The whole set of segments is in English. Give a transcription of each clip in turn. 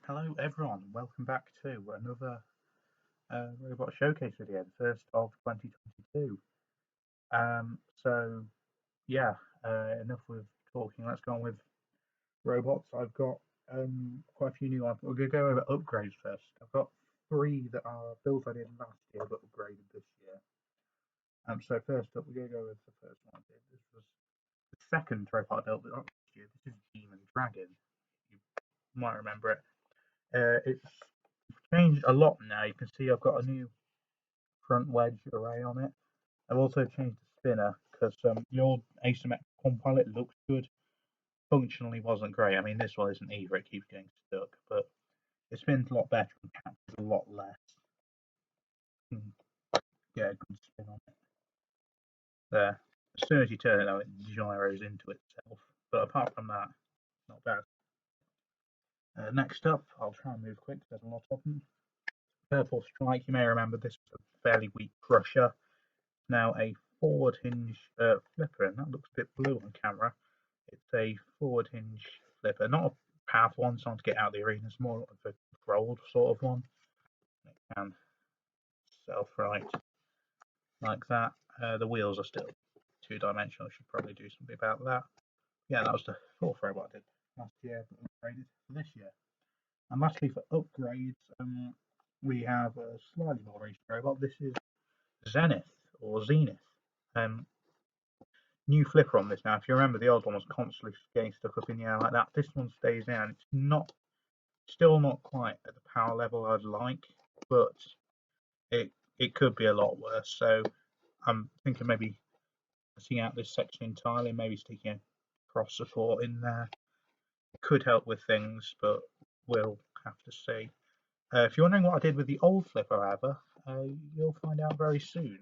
Hello everyone, welcome back to another robot showcase video, the first of 2022. So yeah, enough with talking, let's go on with robots. I've got quite a few new ones. We're going to go over upgrades first. I've got three that are builds I did last year but upgraded this year. So first up, we're going to go with the first one I did. This was the second robot I built last year. This is Demon Dragon. You might remember it. It's changed a lot now. You can see I've got a new front wedge array on it. I've also changed the spinner because the old asymmetrical pilot looks good. Functionally wasn't great. I mean, this one isn't either. It keeps getting stuck, but it spins a lot better and captures a lot less. Get a good spin on it. There. As soon as you turn it, though, it gyros into itself. But apart from that, not bad. Next up, I'll try and move quick. There's a lot of them. Purple Strike. You may remember this was a fairly weak crusher. Now a forward hinge flipper, and that looks a bit blue on camera. It's a forward hinge flipper, not a powerful one, so to get out of the arena. It's more of a controlled sort of one. It can self-right like that. The wheels are still two-dimensional. Should probably do something about that. Yeah, that was the fourth robot I did last year, but upgraded for this year. And lastly, for upgrades, we have a slightly more recent robot. This is Zenith or Zenith. New flipper on this now. If you remember, the old one was constantly getting stuck up in the air like that. This one stays down. It's still not quite at the power level I'd like, but it could be a lot worse. So I'm thinking maybe cutting out this section entirely, maybe sticking a cross support in there. It could help with things, but we'll have to see. If you're wondering what I did with the old flipper, however, you'll find out very soon.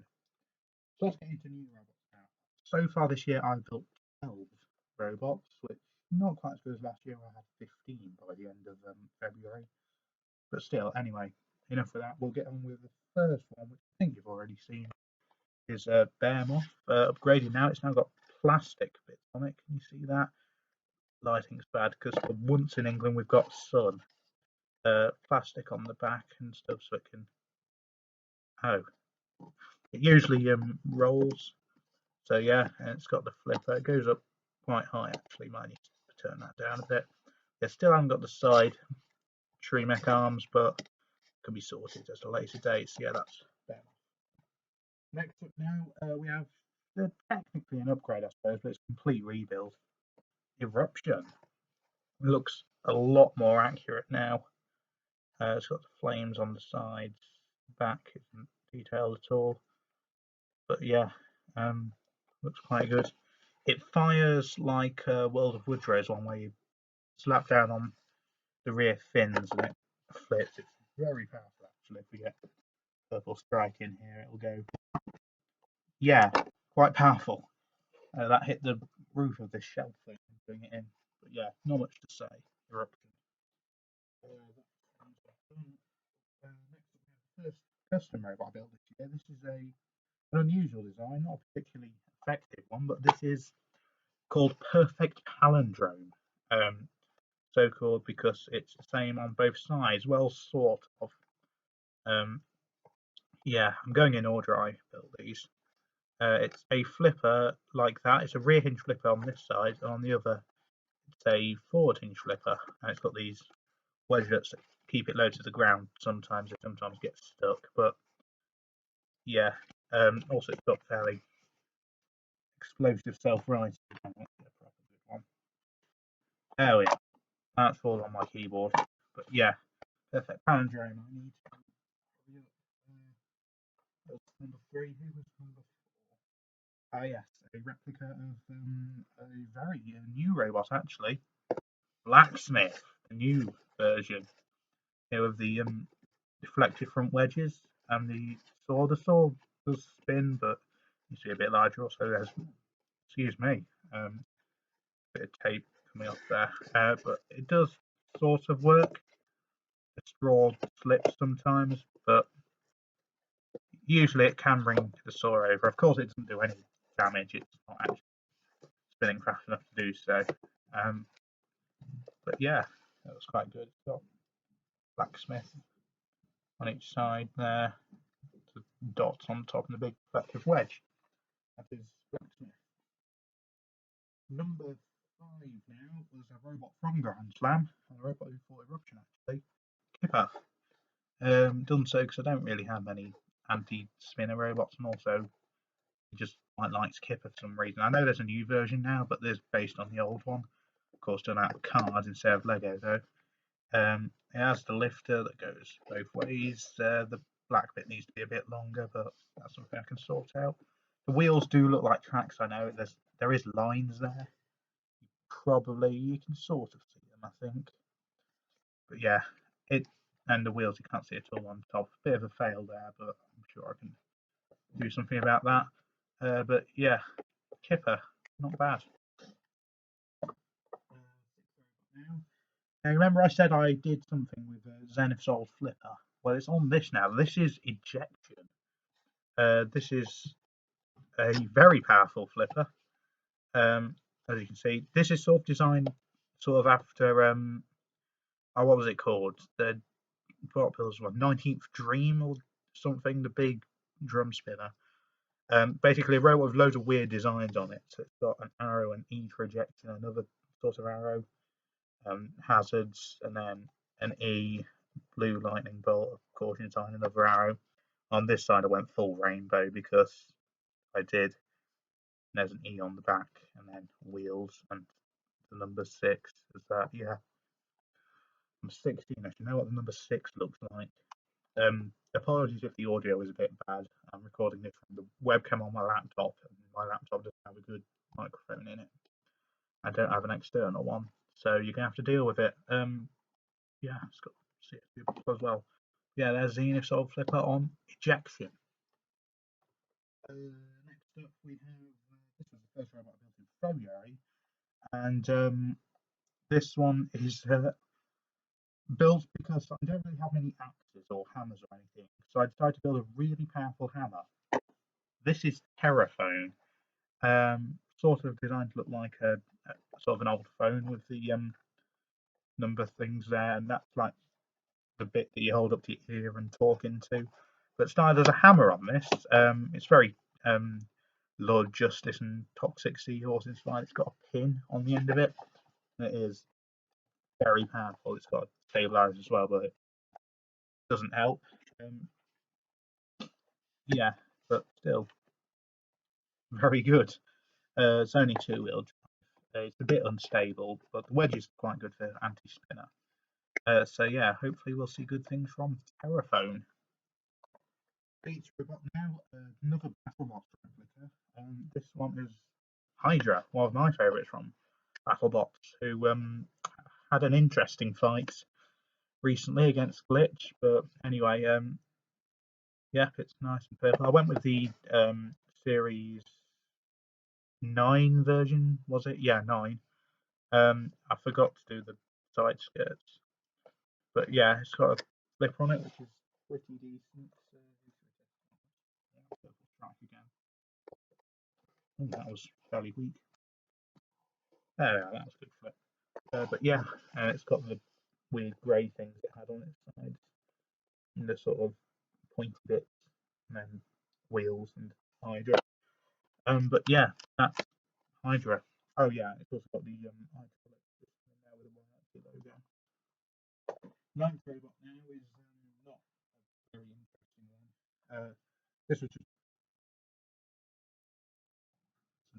So let's get into new robots now. So far this year, I've built 12 robots, which not quite as good as last year. I had 15 by the end of February. But still, anyway, enough of that. We'll get on with the first one, which I think you've already seen, is Bear Moth. Upgraded now. It's now got plastic bits on it. Can you see that? Lighting's bad because for once in England we've got sun. Plastic on the back and stuff, so it can. Oh, it usually rolls. So yeah, and it's got the flipper. It goes up quite high actually. Might need to turn that down a bit. They still haven't got the side tree mech arms, but can be sorted at a later date. So yeah, that's better. Next up now, we have technically an upgrade, I suppose, but it's a complete rebuild. Eruption. It looks a lot more accurate now. It's got the flames on the sides. Back isn't detailed at all. But yeah, looks quite good. It fires like World of Woodrow's one, where you slap down on the rear fins and it flips. It's very powerful actually. If we get Purple Strike in here, it'll go. Yeah, quite powerful. That hit the roof of this shelf thing and bring it in. But yeah, not much to say. Eruption. Next up, we have the first custom robot I built this year. This is an unusual design, not a particularly effective one, but this is called Perfect Palindrome. So called because it's the same on both sides. Well, sort of. Yeah, I'm going in order. I built these. It's a flipper like that. It's a rear hinge flipper on this side, and on the other, it's a forward hinge flipper. And it's got these wedges that keep it low to the ground. Sometimes it sometimes gets stuck, but yeah. Also, it's got fairly explosive self-rise. Oh yeah, that's all on my keyboard. But yeah, perfect palindrome. I need number 3. Who was number 4? Ah yes, a replica of a very new robot actually. Blacksmith, a new version. Here with the deflected front wedges and the sword. The sword does spin, but you see a bit larger. Also, there's, excuse me, bit of tape coming off there, but it does sort of work. The straw slips sometimes, but usually it can bring the saw over. Of course, it doesn't do any damage. It's not actually spinning fast enough to do so. But yeah, that was quite good. It's got Blacksmith on each side there, the dots on top, and the big reflective wedge. That is Blacksmith. Number 5 now was a robot from Grand Slam, a robot who fought Eruption actually, Kipper. Done so because I don't really have any anti-spinner robots, and also he just quite likes Kipper for some reason. I know there's a new version now, but there's based on the old one, of course done out of cards instead of Lego though. It has the lifter that goes both ways. The black bit needs to be a bit longer, but that's something I can sort out. The wheels do look like tracks. I know there is lines there. Probably you can sort of see them, I think. But yeah, and the wheels you can't see at all on top. Bit of a fail there, but I'm sure I can do something about that. But yeah, Kipper, not bad. Now remember I said I did something with Zenith's old flipper. Well, it's on this now. This is Ejection. This is a very powerful flipper. As you can see, this is sort of designed sort of after what was it called? The what was 19th Dream or something? The big drum spinner. Basically a robot with loads of weird designs on it. So it's got an arrow, an E for ejection, another sort of arrow, hazards, and then an E, blue lightning bolt, caution sign, another arrow. On this side I went full rainbow because I did. There's an E on the back, and then wheels, and the number 6 is that. Yeah, I'm 16. I should know what the number 6 looks like. Apologies if the audio is a bit bad. I'm recording this from the webcam on my laptop, and my laptop doesn't have a good microphone in it. I don't have an external one, so you're gonna have to deal with it. Yeah, it's got CFD as well. Yeah, there's Zenith's old flipper on Ejection. Next up we have this was the first robot I built in February, and this one is built because I don't really have any axes or hammers or anything, so I decided to build a really powerful hammer. This is Terraphone, sort of designed to look like a sort of an old phone with the number things there, and that's like the bit that you hold up to your ear and talk into. But started as a hammer on this. It's very Lord Justice and Toxic Seahorse inspired. It's got a pin on the end of it. And it is very powerful. It's got stabilizers as well, but it doesn't help. Yeah, but still very good. It's only 2-wheel drive. It's a bit unstable, but the wedge is quite good for anti-spinner. So yeah, hopefully we'll see good things from Terraphone. Beats robot now, another BattleBots replica. This one is Hydra, one of my favourites from BattleBots, who had an interesting fight recently against Glitch. But anyway, yeah, it's nice and purple. I went with the Series 9 version, was it? Yeah, 9. I forgot to do the side skirts, but yeah, it's got a flip on it, which is pretty decent. Again. Oh, that was fairly weak. That was good flip. But yeah, it's got the weird grey things it had on its sides, and the sort of pointy bits, and then wheels and Hydra. But yeah, that's Hydra. Oh yeah, it's also got the Hydra system in there with a 1 logo. Ninth robot now is not a very interesting one. This was just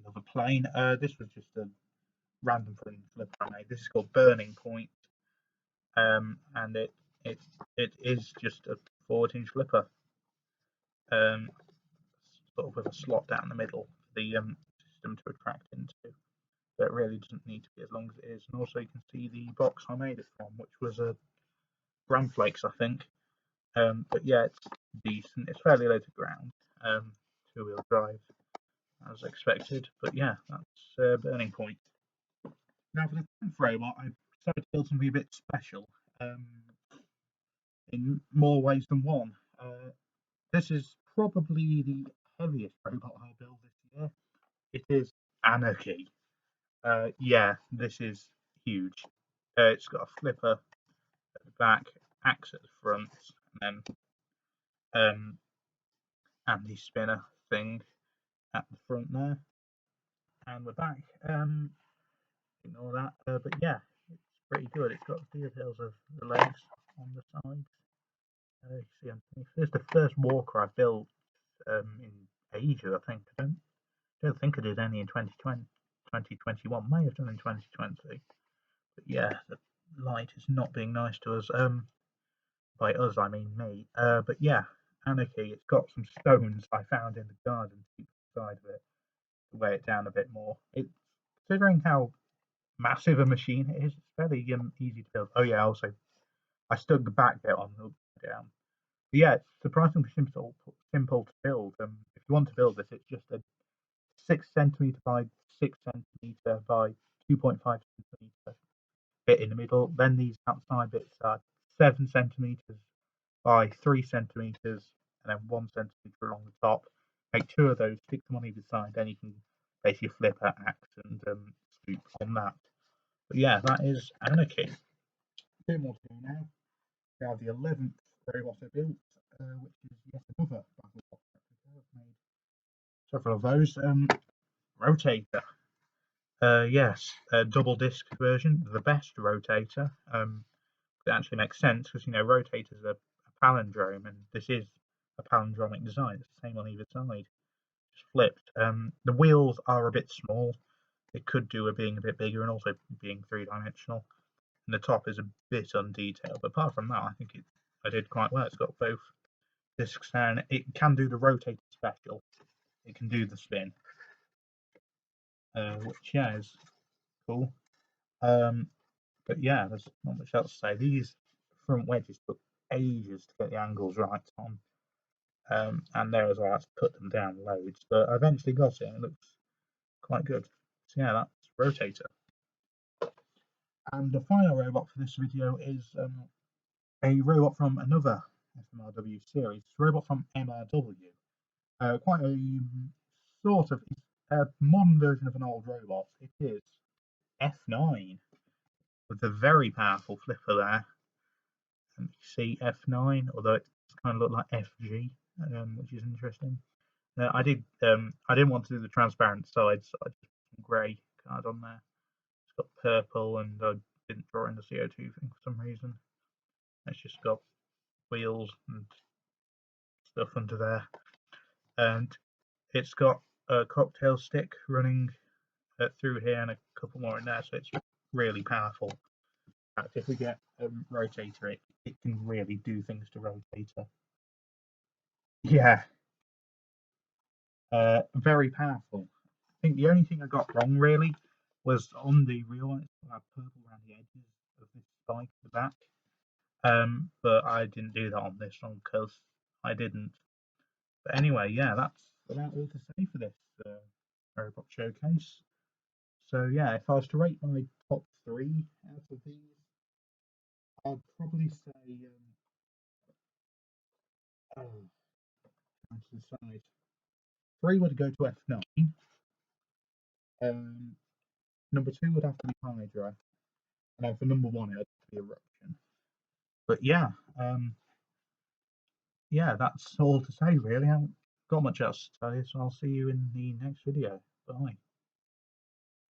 another plane. This was just a random flip I made. This is called Burning Point, and it is just a 14-inch flipper, sort of with a slot down the middle for the system to attract into. But it really doesn't need to be as long as it is. And also you can see the box I made it from, which was a Bran Flakes, I think. But yeah, it's decent. It's fairly low to ground. 2-wheel drive, as expected. But yeah, that's Burning Point. Now for the 10th robot, I decided to build something a bit special, in more ways than one. This is probably the heaviest robot I'll build this year. It is Anarchy. Yeah, this is huge. It's got a flipper at the back axe at the front, and then anti-spinner thing at the front there, and we're back. Ignore that, but yeah, it's pretty good. It's got the details of the legs on the sides. You see underneath. This is the first walker I built in ages, I think. I don't think I did any in 2020, 2021. May have done in 2020. But yeah, the light is not being nice to us. By us, I mean me. But yeah, Anarchy. It's got some stones I found in the garden to keep the side of it, to weigh it down a bit more. It's considering how massive a machine it is. It's fairly easy to build. Oh yeah, also I stuck the back bit on down. But yeah, it's surprisingly simple to build. If you want to build this, it's just a 6 centimeter by 6 centimeter by 2.5 centimeter bit in the middle. Then these outside bits are 7 centimeters by 3 centimeters, and then 1 centimeter along the top. Make 2 of those, stick them on either side. Then you can basically flip an axe and scoop on that. But yeah, that is Anarchy. A bit more to do now. We have the 11th robot I built, which is yet another battle box replica. I've made several of those. Rotator. Yes, a double disc version, the best Rotator. It actually makes sense because Rotator's a palindrome, and this is a palindromic design. It's the same on either side, just flipped. The wheels are a bit small. It could do with being a bit bigger and also being 3-dimensional. And the top is a bit undetailed, but apart from that, I think I did quite well. It's got both discs and it can do the Rotator special. It can do the spin, which yeah is cool. But yeah, there's not much else to say. These front wedges took ages to get the angles right on, and there as well, I had to cut them down loads. But I eventually got it, and it looks quite good. So yeah, that's Rotator. And the final robot for this video is a robot from another FMRW series. It's a robot from MRW. Quite a sort of a modern version of an old robot. It is F9 with a very powerful flipper there. And you see F9, although it kind of look like FG, which is interesting. I didn't want to do the transparent sides, so I just put some grey card on there. It's got purple, and I didn't draw in the CO2 thing for some reason. It's just got wheels and stuff under there, and it's got a cocktail stick running through here and a couple more in there, so it's really powerful. In fact, if we get Rotator, it can really do things to Rotator. Yeah, very powerful. I think the only thing I got wrong really was on the real one. It's got purple around the edges of this spike at the back. But I didn't do that on this one because I didn't. But anyway, yeah, that's about all to say for this robot showcase. So yeah, if I was to rate my top 3 out of these, I'd probably say to the side. 3 would go to F9. Number 2 would have to be Hydra, and then for number 1 it would have to be Eruption. But yeah, yeah, that's all to say really. I haven't got much else to tell you, so I'll see you in the next video. Bye.